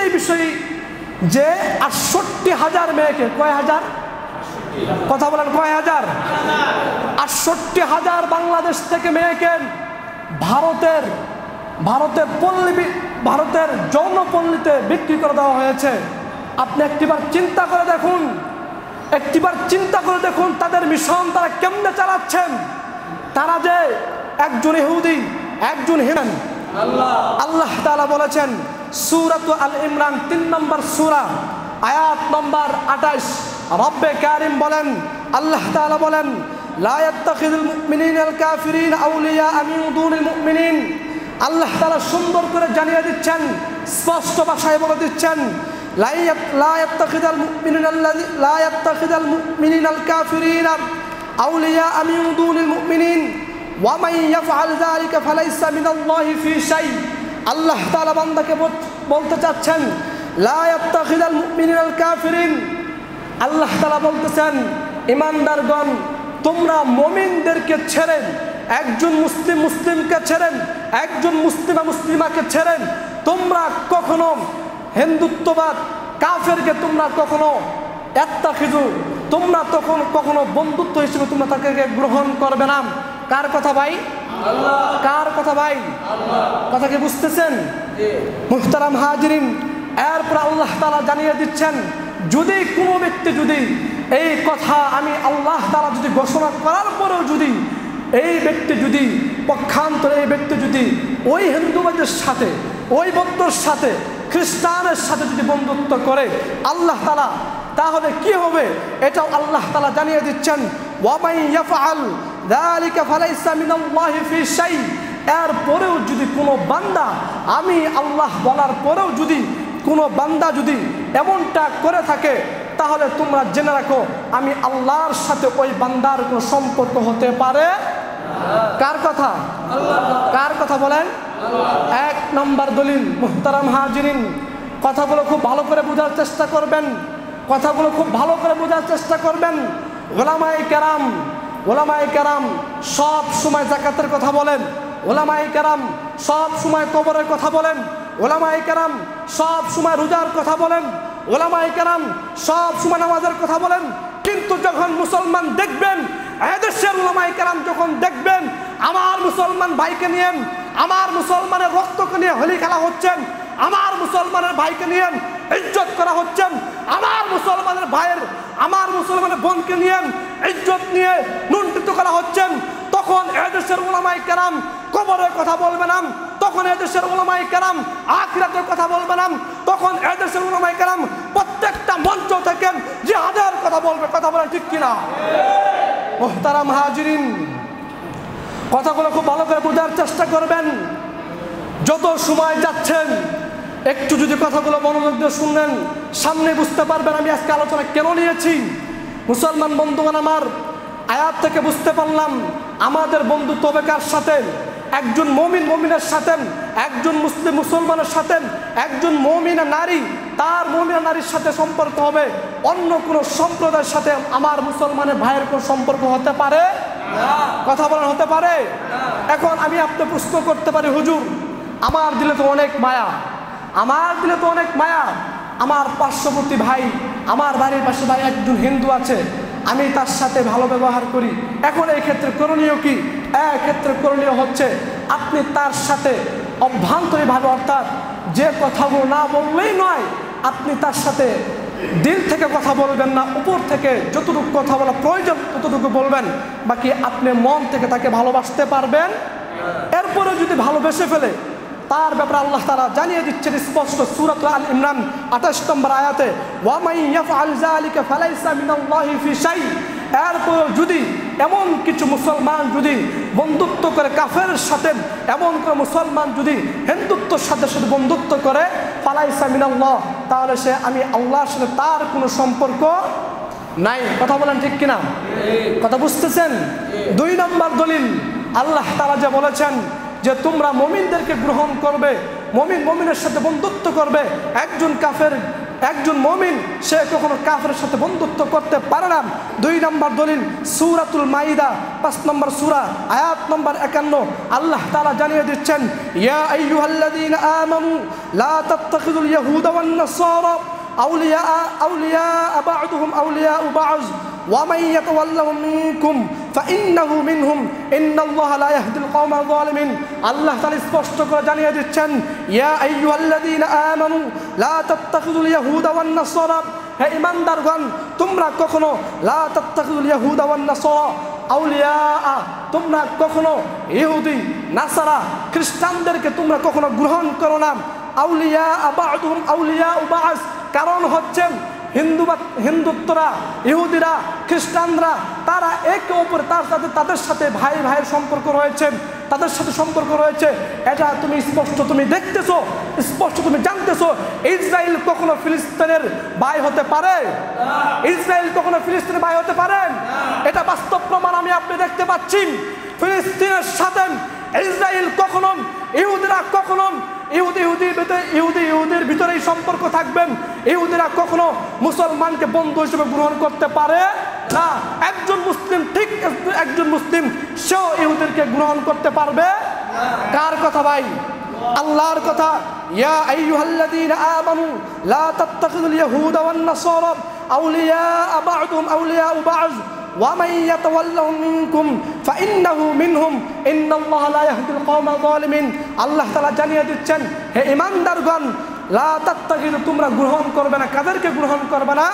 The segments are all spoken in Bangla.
এই বিষয়ে যে ৬৮,০০০ মেয়েকে, কয় হাজার কথা বলেন, কয় হাজার? ৬৮,০০০ বাংলাদেশ থেকে মেয়েকে ভারতের যৌনপল্লীতে বিক্রি করে দেওয়া হয়েছে। আপনি একটিবার চিন্তা করে দেখুন, তাদের মিশন তারা কেমনে চালাচ্ছেন। তারা যে একজন ইহুদি, একজন হিন্দু। আল্লাহ তাআলা বলেছেন সূরাত আল ইমরান ৩ নম্বর সূরা আয়াত নম্বর ২৮, রব্বে কারীম বলেন, আল্লাহ তাআলা বলেন, লা ইয়াত্তাখিযুল মুমিনুনাল কাফিরিনা আউলিয়া মিন দুনিল মুমিনিন। আল্লাহ তাআলা সুন্দর করে জানিয়ে দিচ্ছেন, স্পষ্ট ভাষায় বলে দিচ্ছেন, লা ইয়াত্তাখিযুল মুমিনুনাল কাফিরিনা আউলিয়া মিন দুনিল মুমিনিন ওয়া মান ইয়াফআল যালিকা ফালাইসা মিনাল্লাহি ফি শাই। আল্লাহ তাআলা বান্দাকে বলতে চাচ্ছেন, লা ইয়াত্তাখিযুল মুমিনুনাল কাফিরিন। আল্লাহ তাআলা বলতেছেন, ইমানদারগণ, তোমরা মুমিনদেরকে ছেড়েন, একজন মুসলিমকে ছেড়েন, একজন মুসলিমাকে ছেড়েন, তোমরা কখনো হিন্দুত্ববাদ কাফেরকে তোমরা কখনো ইত্তাখিযু, তোমরা তখন কখনো বন্ধুত্ব হিসেবে তোমরা তাকে গ্রহণ করবে না। কার কথা ভাই? আল্লাহ। কার কথা ভাই? আল্লাহ। কথা কি বুঝতেছেন? মুহতারাম হাজিরিন, এরপর আল্লাহ তাআলা জানিয়ে দিচ্ছেন, যদি কোনো ব্যক্তি যদি এই কথা আমি আল্লাহ তাআলা যদি ঘোষণা করার পরেও যদি এই ব্যক্তি যদি পক্ষান্তরে এই ব্যক্তি যদি ওই হিন্দুবাদের সাথে, ওই বৌদ্ধর সাথে, খ্রিস্টানের সাথে যদি বন্ধুত্ব করে আল্লাহ তাআলা, তাহলে কি হবে এটাও আল্লাহ তাআলা জানিয়ে দিচ্ছেন, ওয়া মান ইয়াফআল যালিকা ফালাইসা মিনাল্লাহি ফি শাই। এরপরেও যদি কোনো বান্দা, আমি আল্লাহ বলার পরেও যদি কোনো বান্দা যদি এমনটা করে থাকে, তাহলে তোমরা জেনে রাখো আমি আল্লাহর সাথে ওই বান্দার কোনো সম্পর্ক হতে পারে। কার কথা? কার কথা বলেন? এক নম্বর দলিল। মুহতারাম হাজিরিন, কথাগুলো খুব ভালো করে বোঝার চেষ্টা করবেন, কথাগুলো খুব ভালো করে বোঝার চেষ্টা করবেন। ওলামায়ে কেরাম সব সময় যাকাতের কথা বলেন, ওলামায়ে কেরাম সব সময় কবরের কথা বলেন, ওলামায়ে কেরাম সব সময় রোজার কথা বলেন, ওলামায়ে কেরাম সব সময় নামাজের কথা বলেন। কিন্তু যখন মুসলমান দেখবেন, এদেশের ওলামায়ে কেরাম যখন দেখবেন আমার মুসলমান ভাইকে নিয়ে, আমার মুসলমানের রক্তকে নিয়ে হোলি খেলা হচ্ছেন, আমার মুসলমানের ভাইকে নিয়ে ইজ্জত করা হচ্ছেন, আমার মুসলমানের বোনকে নিয়ে ইজ্জত নিয়ে লুণ্ঠিত করা হচ্ছেন, তখন এদেশের ওলামায়ে কেরাম কবরের কথা বলবে না, তখন এদেশের ওলামায়ে কেরাম আখিরাতের কথা বলবে না, তখন এদেশের ওলামায়ে কেরাম প্রত্যেকটা মঞ্চ থেকে জিহাদের কথা বলবে। কথা বলেন ঠিক কিনা? মুহতারাম হাজিরিন, কথাগুলো খুব ভালো করে বোঝার চেষ্টা করবেন। যত সময় যাচ্ছেন একটু যদি কথাগুলো মনোযোগ দিয়ে শুনলেন, সামনে বুঝতে পারবেন আমি আজকে আলোচনা কেন নিয়েছি। মুসলমান বন্ধুগণ আমার, আয়াত থেকে বুঝতে পারলাম আমাদের বন্ধুত্ব হবে কার সাথে? একজন মুমিনের সাথে, একজন মুসলমানের সাথে, একজন মুমিনা নারী তার মুমিনা নারীর সাথে সম্পর্ক হবে। অন্য কোনো সম্প্রদায়ের সাথে আমার মুসলমানের ভাইয়ের কোনো সম্পর্ক হতে পারে না। কথা বলেন হতে পারে? এখন আমি আপনি প্রশ্ন করতে পারি, হুজুর আমার দিলে তো অনেক মায়া, আমার দিলে তো অনেক মায়া, আমার পার্শ্ববর্তী ভাই, আমার বাড়ির পাশে ভাই একজন হিন্দু আছে, আমি তার সাথে ভালো ব্যবহার করি, এখন এই ক্ষেত্রে করণীয় কি? ক্ষেত্রে করণীয় হচ্ছে আপনি তার সাথে অভ্যন্তরীণভাবে, অর্থাৎ যে কথাগুলো না বললেই নয়, আপনি তার সাথে দিল থেকে কথা বলবেন না, উপর থেকে যতটুকু কথা বলা প্রয়োজন ততটুকু বলবেন, বাকি আপনি মন থেকে তাকে ভালোবাসতে পারবেন। এরপরে যদি ভালোবেসে ফেলে, তার ব্যাপারে আল্লাহ তাআলা জানিয়ে দিচ্ছেন স্পষ্ট সূরাত আল ইমরান ২৮ নম্বর আয়াতে, ওয়া মান ইয়াফআল যালিকা ফালাইসা মিনাল্লাহি ফি শাই। এরপর যদি এমন কিছু মুসলমান যদি বন্ধুত্ব করে কাফেরের সাথে, এমন করে মুসলমান যদি হিন্দুত্বর সাথে সাথে বন্ধুত্ব করে, ফালাইসা মিনাল্লাহ, তাহলে সে আমি আল্লাহর সাথে তার কোনো সম্পর্ক নাই। কথা বলেন ঠিক কিনা? কথা বুঝতেছেন? ২ নম্বর দলিল, আল্লাহ তাআলা যে বলেছেন যে তোমরা মুমিনদেরকে গ্রহণ করবে, মুমিনের সাথে বন্ধুত্ব করবে, একজন কাফের একজন মুমিন সে কখনো কাফেরের সাথে বন্ধুত্ব করতে পারে না। 2 নম্বর দলিল সূরাতুল মাইদা 5 নম্বর সূরা আয়াত নম্বর 51 আল্লাহ তাআলা জানিয়ে দিচ্ছেন, ইয়া আইয়ুহাল্লাযীনা আমানু লা তাত্তাখিযুল ইয়াহুদা ওয়ান নাসারা আউলিয়া বা'দুহুম আউলিয়া বা'দ ওয়া মান ইয়াতাওয়াল্লাহুম মিনকুম ফাইন্নাহু মিনহুম ইন্নাল্লাহা লা ইয়াহদিল কওমাল যালিমিন। আল্লাহ তাআলা স্পষ্ট করে জানিয়ে দিচ্ছেন, ইয়া আইয়ুহাল্লাযীনা আমানু লা তাত্তাখিযুল ইয়াহুদা ওয়ান নাসারা, হে ঈমানদারগণ তোমরা কখনো লা তাত্তাখিযুল ইয়াহুদা ওয়ান নাসারা আউলিয়া, তোমরা কখনো ইহুদি নাসারা খ্রিস্টানদেরকে তোমরা কখনো গ্রহণ করো না। আউলিয়া বা'দুহুম আউলিয়া বা'দ, কারণ হচ্ছে হিন্দুত্বরা ইহুদিরা খ্রিস্টানরা তারা একে অপর তাদের সাথে ভাই ভাইয়ের সম্পর্ক রয়েছে, তাদের সাথে সম্পর্ক রয়েছে। এটা তুমি স্পষ্ট তুমি দেখতেছো, স্পষ্ট তুমি জানতেছো। ইসরায়েল কখনো ফিলিস্তিনের ভাই হতে পারে? ইসরায়েল কখনো ফিলিস্তিনের ভাই হতে পারেন? এটা বাস্তব প্রমাণ আমি আপনি দেখতে পাচ্ছি। ফিলিস্তিনের সাথে ইসরায়েল কখনো, ইহুদিরা কখনো ইহুদির ভিতরেই সম্পর্ক থাকবেন। ইহুদিরা কখনো মুসলমানকে বন্ধু হিসেবে গ্রহণ করতে পারে না। একজন মুসলিম, ঠিক একজন মুসলিম সেও ইহুদিকে গ্রহণ করতে পারবে? কার কথা ভাই? আল্লাহর কথা। ইয়া আইয়ুহাল্লাযীনা আমানু লা তাত্তাখিযুল ইয়াহুদা ওয়ান নাসারা আউলিয়া বা'দুহুম আউলিয়া বা'দ ওয়া মান ইয়াতাওয়াল্লাহুম মিনকুম ফাইন্নাহু মিনহুম ইন্নাল্লাহা লা ইয়াহদিল কওমাল যালিমিন। আল্লাহ তাআলা জানিয়ে দিচ্ছেন, হে ঈমানদারগণ লা তাত্তাখিযু, তোমরা গ্রহণ করবে না। কাদেরকে গ্রহণ করবে না?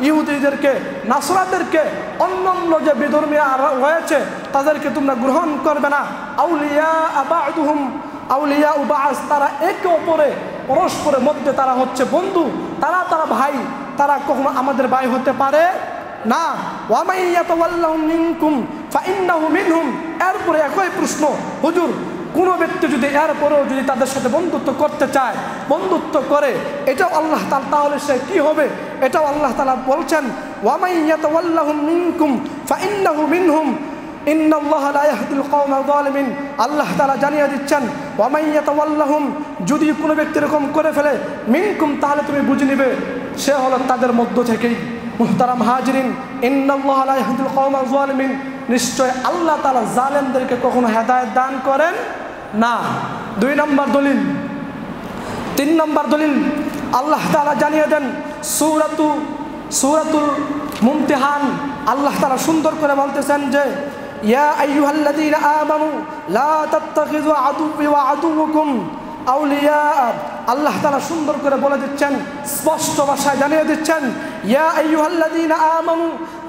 ইহুদিদেরকে, নাসরাদেরকে, অন্যান্য যে বিধর্মীরা রয়েছে তাদেরকে তোমরা গ্রহণ করবে না। আউলিয়া বা'দুহুম আউলিয়া বা'দ, তারা একে অপরে পরস্পরের মধ্যে তারা হচ্ছে বন্ধু, তারা ভাই, তারা কখনো আমাদের ভাই হতে পারে না। ওয়া মান ইয়াতাওয়াল্লাহুম মিনকুম ফাইন্নাহু মিনহুম। এরপরে একই প্রশ্ন, হুজুর কোনো ব্যক্তি যদি এরপরেও যদি তাদের সাথে বন্ধুত্ব করতে চায়, বন্ধুত্ব করে, এটাও আল্লাহ তাআলা, তাহলে সে কি হবে? এটাও আল্লাহ তাআলা বলছেন, ওয়া মান ইয়াতাওয়াল্লাহুম মিনকুম ফাইন্নাহু মিনহুম ইন্নাল্লাহা লা ইয়াহদিল কওমাল যালিমিন। আল্লাহ তাআলা জানিয়ে দিচ্ছেন, ওয়া মান ইয়াতাওয়াল্লাহুম, যদি কোনো ব্যক্তি এরকম করে ফেলে, মিনকুম, তাহলে তুমি বুঝে নিবে সে হলো তাদের মধ্য থেকেই। মুহতারাম হাজিরিন, ইন্নাল্লাহা লা ইয়াহদিল কওমাল যালিমিন, নিশ্চয় আল্লাহ তাআলা জালেমদেরকে কখনো হেদায়েত দান করেন না। 2 নম্বর দলিল। 3 নম্বর দলিল আল্লাহ তাআলা জানিয়ে দেন সূরাতুল মুমতিহান। আল্লাহ তাআলা সুন্দর করে বলতেছেন যে, ইয়া আইয়ুহাল্লাযীনা আমানু লা তাত্তাখিযু আদুওয়ি ওয়া আদুওয়াকুম আউলিয়া। আল্লাহ তাআলা সুন্দর করে বলে দিচ্ছেন, স্পষ্ট ভাষায় জানিয়ে দিচ্ছেন, ইয়া আইয়ুহাল্লাযীনা আমানু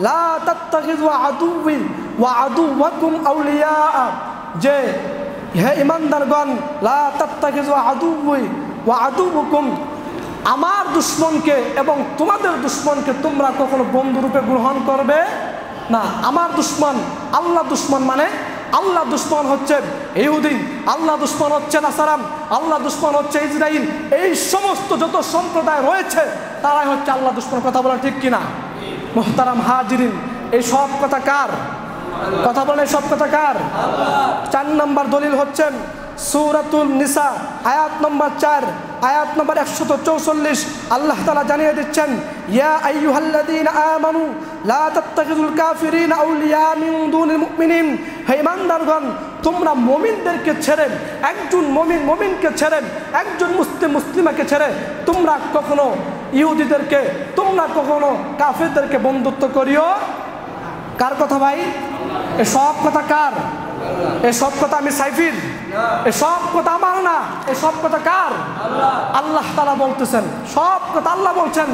লা তাত্তাখিযু আদুওয়ি ওয়া আদুওয়াকুম আউলিয়া, যে হে ঈমানদারগণ লা তাত্তাখিযু আদুওয়ি ওয়া আদুওয়াকুম, আমার দুশমনকে এবং তোমাদের দুশমনকে তোমরা কখনো বন্ধুরূপে গ্রহণ করবে না। আমার দুশমন আল্লাহ দুশমন, মানে আল্লাহ দুশমন হচ্ছে ইহুদি, আল্লাহ দুশমন হচ্ছে নাসারাম, আল্লাহ দুশমন হচ্ছে ইসরাইল। এই সমস্ত যত সম্প্রদায় রয়েছে তারাই হচ্ছে আল্লাহ দুশমন। কথা বলা ঠিক কিনা? মুহতারাম হাজিরিন, এই সব কথা কার? কথা বলেন, এই সব কথা কার? 4 নম্বর দলিল হচ্ছেন সূরাতুল নিসা আয়াত নম্বর 4, আয়াত নম্বর 144। আল্লাহ তাআলা জানিয়ে দিচ্ছেন, ইয়া আইয়ুহাল্লাযীনা আমানু লা তাত্তাখিযুল কাফিরিনা আউলিয়া মিন দুনিল মুমিনিন। হে ঈমানদারগণ, তোমরা মুমিনদেরকে ছেড়ে, একজন মুমিনকে ছেড়ে, একজন মুসলিমাকে ছেড়ে তোমরা কখনো ইহুদিদেরকে, তোমরা কখনো কাফেরদেরকে বন্ধুত্ব করিও। কার কথা ভাই? এসব কথা কার? এসব কথা আমি সাইফির, এসব কথা আমার না, এসব কথা কার? আল্লাহ তাআলা বলতেছেন, সব কথা আল্লাহ বলছেন।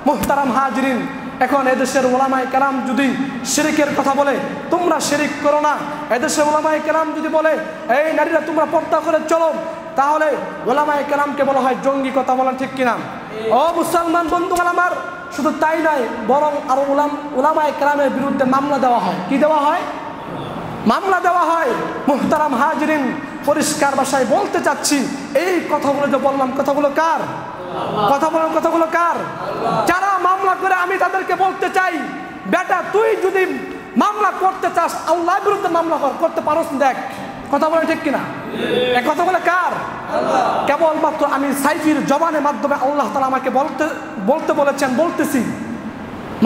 মুহতারাম হাজিরিন, এখন এদেশের ওলামায়ে কেরাম যদি শিরকের কথা বলে, তোমরা শিরিক করো না, এদেশের ওলামায়ে কেরাম যদি বলে এই নারীরা তোমরা পর্দা করে চলো, তাহলে ওলামায়ে কেরামকে বলা হয় জঙ্গি। কথা বলা ঠিক কিনা? ও মুসলমান বন্ধুগণ আমার, শুধু তাই নয়, বরং আরো ওলামায়ে কেরামের বিরুদ্ধে মামলা দেওয়া হয়। কি দেওয়া হয়? মামলা দেওয়া হয়। মুহতারাম হাজিরিন, পরিষ্কার ভাষায় বলতে চাচ্ছি, এই কথাগুলো যে বললাম, কথাগুলো কার? কথা বলার কথাগুলো কার? যারা মামলা করে, আমি তাদেরকে বলতে চাই, বেটা তুই যদি মামলা করতে চাস, আল্লাহর বিরুদ্ধে মামলা করতে পারোস, দেখ। কথা বলে ঠিক কিনা? এ কথা বলে কার? কেবলমাত্র আমি সাইফির জবানের মাধ্যমে আল্লাহ তাআলা আমাকে বলতে বলেছেন, বলতেছি।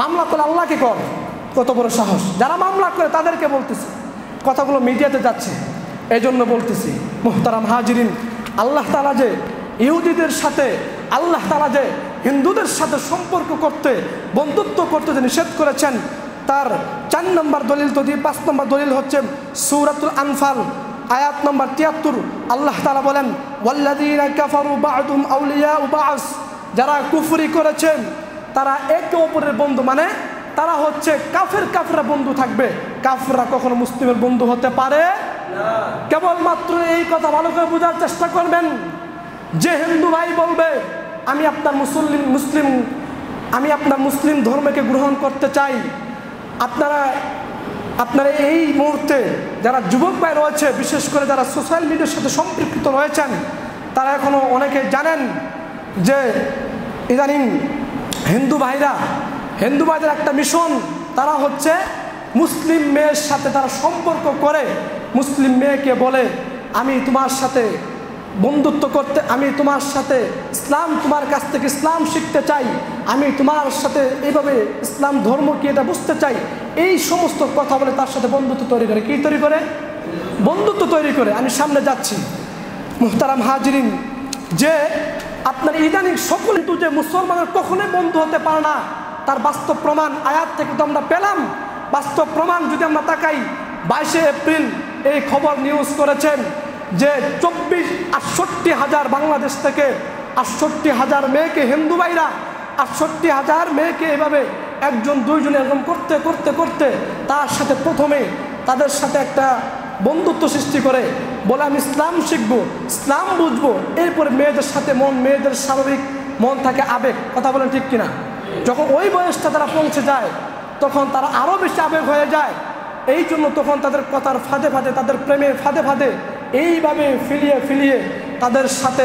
মামলা করে আল্লাহকে কর, কত বড় সাহস! যারা মামলা করে তাদেরকে বলতেছি, কথাগুলো মিডিয়াতে যাচ্ছে, এই জন্য বলতেছি। মুহতারাম হাজিরিন, আল্লাহ তাআলা যে ইহুদিদের সাথে, আল্লাহ তাআলা যে হিন্দুদের সাথে সম্পর্ক করতে, বন্ধুত্ব করতে যে নিষেধ করেছেন, তার 4 নম্বর দলিল তো দিয়ে 5 নম্বর দলিল হচ্ছে সূরাতুল আনফাল আয়াত নম্বর 73। আল্লাহ তাআলা বলেন, ওয়াল্লাযীনা কাফারু বা'দুহুম আউলিয়াউ বা'স, যারা কুফরি করেছেন তারা একে অপরের বন্ধু, মানে তারা হচ্ছে কাফেররা বন্ধু থাকবে। কাফেররা কখনো মুসলিমের বন্ধু হতে পারে না। কেবলমাত্র এই কথা ভালো করে বোঝার চেষ্টা করবেন, যে হিন্দু ভাই বলবে আমি আপনার মুসলিম ধর্মকে গ্রহণ করতে চাই, আপনারা এই মুহূর্তে যারা যুবক ভাই রয়েছে, বিশেষ করে যারা সোশ্যাল মিডিয়ার সাথে সম্পৃক্ত রয়েছেন, তারা এখনও অনেকে জানেন যে ইদানিং হিন্দু ভাইদের একটা মিশন, তারা হচ্ছে মুসলিম মেয়ের সাথে তারা সম্পর্ক করে, মুসলিম মেয়েকে বলে আমি তোমার সাথে বন্ধুত্ব করতে, আমি তোমার সাথে তোমার কাছ থেকে ইসলাম শিখতে চাই, আমি তোমার সাথে এইভাবে ইসলাম ধর্ম কি এটা বুঝতে চাই, এই সমস্ত কথা বলে তার সাথে বন্ধুত্ব তৈরি করে। কি তৈরি করে? বন্ধুত্ব তৈরি করে। আমি সামনে যাচ্ছি মুহতারাম হাজিরিন, যে আপনার ইদানিং সকল কিন্তু যে মুসলমানের কখনোই বন্ধু হতে পারে না, তার বাস্তব প্রমাণ আয়াত থেকে তো আমরা পেলাম। বাস্তব প্রমাণ যদি আমরা তাকাই, 22 এপ্রিল এই খবর নিউজ করেছেন যে 68,000 বাংলাদেশ থেকে 68,000 মেয়েকে, হিন্দু ভাইরা 68,000 মেয়েকে এভাবে একজন দুইজন এরকম করতে করতে করতে তার সাথে প্রথমে তাদের সাথে একটা বন্ধুত্ব সৃষ্টি করে, বলে আমি ইসলাম শিখবো, ইসলাম বুঝবো। এরপরে মেয়েদের সাথে মেয়েদের স্বাভাবিক মন থাকে আবেগ, কথা বলেন ঠিক কিনা? যখন ওই বয়সটা তারা পৌঁছে যায়, তখন তারা আরও বেশি আবেগ হয়ে যায়। এই জন্য তখন তাদের কথার ফাঁদে ফাঁদে, তাদের প্রেমের ফাঁদে ফাঁদে এইভাবে ফিলিয়ে তাদের সাথে